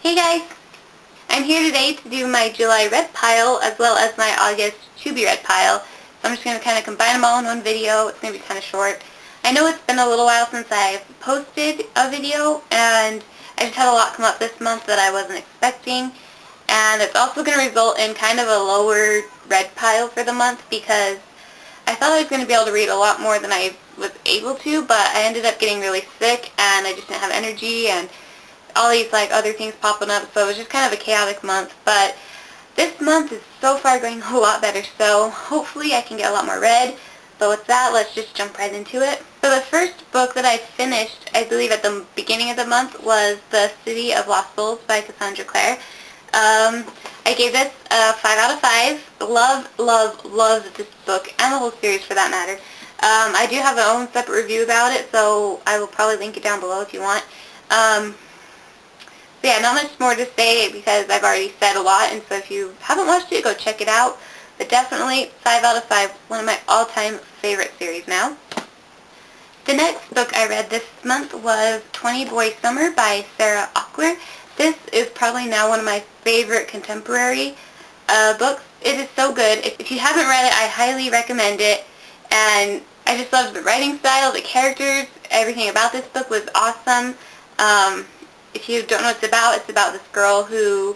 Hey guys! I'm here today to do my July read pile as well as my August to be read pile. So I'm just going to kind of combine them all in one video. It's going to be kind of short. I know it's been a little while since I've posted a video, and I just had a lot come up this month that I wasn't expecting. And it's also going to result in kind of a lower read pile for the month because I thought I was going to be able to read a lot more than I was able to, but I ended up getting really sick and I just didn't have energy and all these other things popping up, so it was just kind of a chaotic month. But this month is so far going a lot better, so hopefully I can get a lot more read. But with that, let's just jump right into it. So the first book that I finished, I believe at the beginning of the month, was The City of Lost Souls by Cassandra Clare. I gave this a 5 out of 5. Love this book, and the whole series for that matter. I do have my own separate review about it, so I will probably link it down below if you want. So yeah, not much more to say because I've already said a lot, and so if you haven't watched it, go check it out. But definitely 5 out of 5, one of my all-time favorite series now. The next book I read this month was 20 Boy Summer by Sarah Auckler. This is probably now one of my favorite contemporary books. It is so good. If you haven't read it, I highly recommend it. And I just loved the writing style, the characters, everything about this book was awesome. If you don't know what it's about this girl who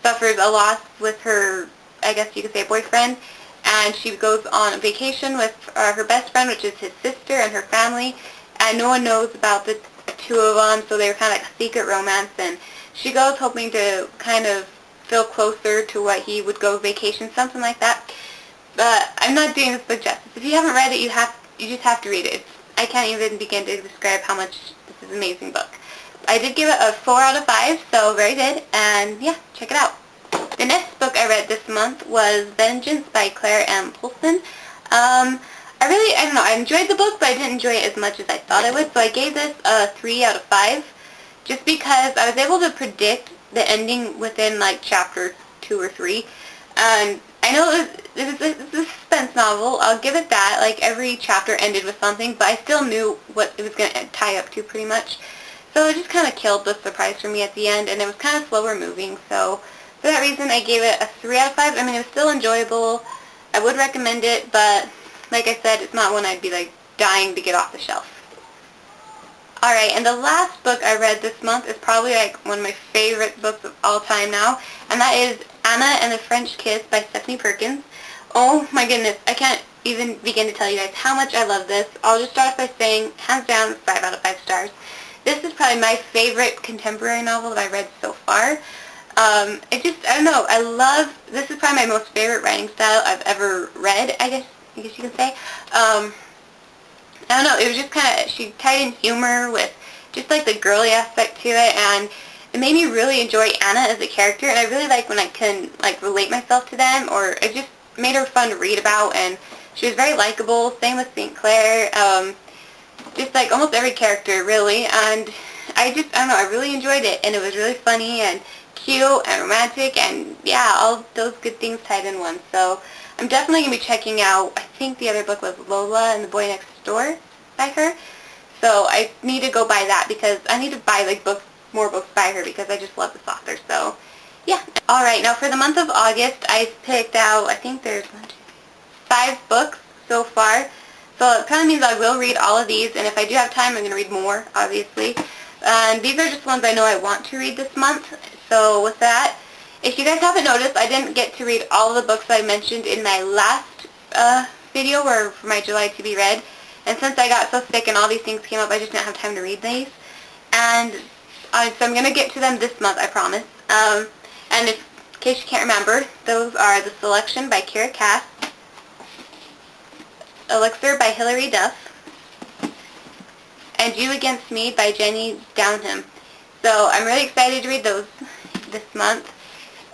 suffers a loss with her, I guess you could say, boyfriend, and she goes on a vacation with her best friend, which is his sister, and her family, and no one knows about the two of them, so they're kind of like a secret romance, and she goes hoping to kind of feel closer to what he would go vacation, something like that. But I'm not doing this book justice. If you haven't read it, you just have to read it. I can't even begin to describe how much this is an amazing book. I did give it a 4 out of 5, so very good, and yeah, check it out. The next book I read this month was Vengeance by Claire M. Polson. I don't know, I enjoyed the book, but I didn't enjoy it as much as I thought I would, so I gave this a 3 out of 5, just because I was able to predict the ending within chapter 2 or 3, and I know it was a suspense novel, I'll give it that, every chapter ended with something, but I still knew what it was going to tie up to pretty much. So it just kind of killed the surprise for me at the end, and it was kind of slower moving, so for that reason I gave it a 3 out of 5. I mean, it was still enjoyable. I would recommend it, but like I said, it's not one I'd be dying to get off the shelf. Alright, and the last book I read this month is probably one of my favorite books of all time now, and that is Anna and the French Kiss by Stephanie Perkins. Oh my goodness, I can't even begin to tell you guys how much I love this. I'll just start off by saying, hands down, 5 out of 5 stars. This is probably my favorite contemporary novel that I've read so far. I don't know, this is probably my most favorite writing style I've ever read, I guess you can say. I don't know, it was just she tied in humor with just the girly aspect to it, and it made me really enjoy Anna as a character, and I really like when I can relate myself to them, or it just made her fun to read about, and she was very likable. Same with St. Clair. Just almost every character really, and I don't know, I really enjoyed it, and it was really funny and cute and romantic, and yeah, all those good things tied in one. So I'm definitely going to be checking out, I think the other book was Lola and the Boy Next Door by her, so I need to go buy that because I need to buy more books by her because I just love this author. So yeah. Alright, now for the month of August I picked out, I think there's 5 books so far. So it kind of means I will read all of these, and if I do have time, I'm going to read more, obviously. And these are just ones I know I want to read this month. So with that, if you guys haven't noticed, I didn't get to read all of the books I mentioned in my last video for my July to be read. And since I got so sick and all these things came up, I just didn't have time to read these. And so I'm going to get to them this month, I promise. And in case you can't remember, those are The Selection by Kira Cass, Elixir by Hilary Duff, and You Against Me by Jenny Downham. So I'm really excited to read those this month,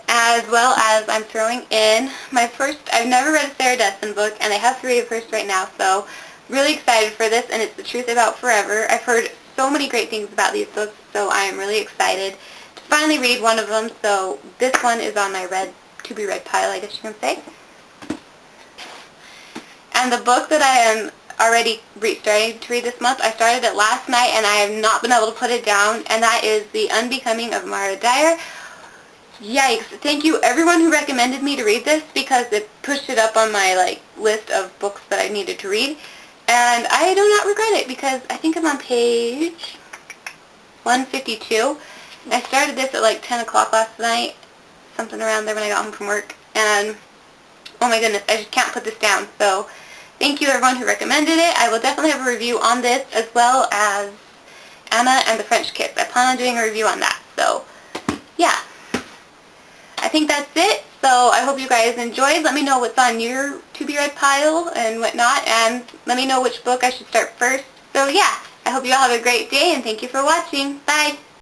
as well as I'm throwing in my first, I've never read a Sarah Dessen book, and I have 3 of hers right now, so really excited for this, and it's The Truth About Forever. I've heard so many great things about these books, so I am really excited to finally read one of them, so this one is on my to be read pile, I guess you can say. And the book that I am already starting to read this month, I started it last night and I have not been able to put it down, and that is The Unbecoming of Mara Dyer, Yikes. Thank you everyone who recommended me to read this, because it pushed it up on my list of books that I needed to read. And I do not regret it, because I think I'm on page 152. I started this at like 10 o'clock last night, something around there when I got home from work. And oh my goodness, I just can't put this down. So thank you everyone who recommended it. I will definitely have a review on this, as well as Anna and the French Kiss. I plan on doing a review on that. So yeah, I think that's it. So I hope you guys enjoyed. Let me know what's on your to-be-read pile and whatnot, and let me know which book I should start first. So yeah, I hope you all have a great day, and thank you for watching. Bye!